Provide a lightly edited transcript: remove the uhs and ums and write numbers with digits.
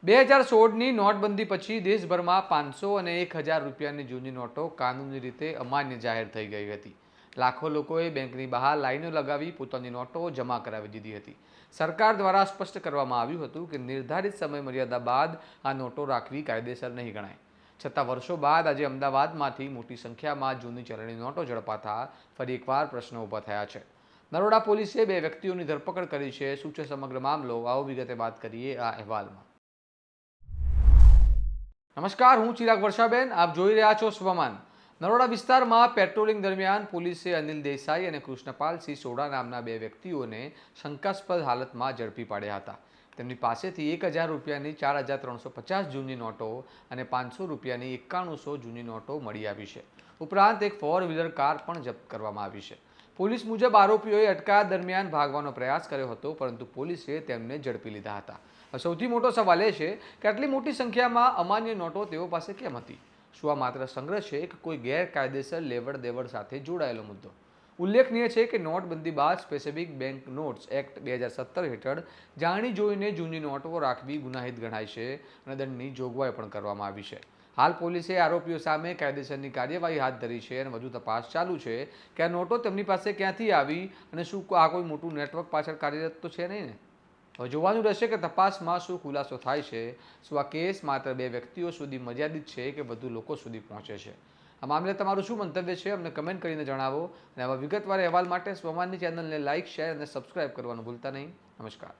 2016ની નોટબંધી પછી દેશભરમાં 500 અને 1000 રૂપિયાની જૂની નોટો કાનૂની રીતે અમાન્ય જાહેર થઈ ગઈ હતી. લાખો લોકોએ બેંકની બહાર લાઈનો લગાવી પોતાની નોટો જમા કરાવી દીધી હતી. સરકાર દ્વારા સ્પષ્ટ કરવામાં આવ્યું હતું કે નિર્ધારિત સમય મર્યાદા બાદ આ નોટો રાખવી કાયદેસર નહીં ગણાય. છતાં વર્ષો બાદ આજે અમદાવાદમાંથી મોટી સંખ્યામાં જૂની ચલણી નોટો ઝડપાતા ફરી એકવાર પ્રશ્નો ઊભા થયા છે. નરોડા પોલીસે 2 વ્યક્તિઓની ધરપકડ કરી છે. શું છે સમગ્ર મામલો, આવો વિગતે વાત કરીએ આ અહેવાલમાં. નમસ્કાર, હું ચિરાગ વર્ષાબેન, આપ જોઈ રહ્યા છો સ્વમાન. નરોડા વિસ્તારમાં પેટ્રોલિંગ દરમિયાન પોલીસે અનિલ દેસાઈ અને કૃષ્ણપાલસિંહ સોડા નામના 2 વ્યક્તિઓને શંકાસ્પદ હાલતમાં ઝડપી પાડ્યા હતા. તેમની પાસેથી 1000 રૂપિયાની 4350 જૂની નોટો અને 500 રૂપિયાની 9100 જૂની નોટો મળી આવી છે. ઉપરાંત એક 4 વ્હીલર કાર પણ જપ્ત કરવામાં આવી છે. પોલીસ મુજબ આરોપીઓએ અટકાયત દરમિયાન ભાગવાનો પ્રયાસ કર્યો હતો, પરંતુ પોલીસે તેમને ઝડપી લીધા હતા. સૌથી મોટો સવાલ એ છે કે આટલી મોટી સંખ્યામાં અમાન્ય નોટો તેઓ પાસે કેમ હતી? શું આ માત્ર સંગ્રહ છે કે કોઈ ગેરકાયદેસર લેવડ દેવડ સાથે જોડાયેલો મુદ્દો? ઉલ્લેખનીય છે કે નોટબંધી બાદ સ્પેસિફિક બેંક નોટ્સ એક્ટ 2017 હેઠળ જાણી જોઈને જૂની નોટો રાખવી ગુનાહિત ગણાય છે અને દંડની જોગવાઈ પણ કરવામાં આવી છે. હાલ પોલીસે આરોપીઓ સામે કાયદેસરની કાર્યવાહી હાથ ધરી છે અને વધુ તપાસ ચાલુ છે કે આ નોટો તેમની પાસે ક્યાંથી આવી અને શું આ કોઈ મોટું નેટવર્ક પાછળ કાર્યરત તો છે નહીં ને? હવે જોવાનું રહેશે કે તપાસમાં શું ખુલાસો થાય છે. શું આ કેસ માત્ર 2 વ્યક્તિઓ સુધી મર્યાદિત છે કે વધુ લોકો સુધી પહોંચે છે? આ મામલે તમારું શું મંતવ્ય છે અમને કમેન્ટ કરીને જણાવો અને આવા વિગતવાર અહેવાલ માટે સ્વમાનની ચેનલને લાઇક, શેર અને સબસ્ક્રાઇબ કરવાનું ભૂલતા નહીં. નમસ્કાર.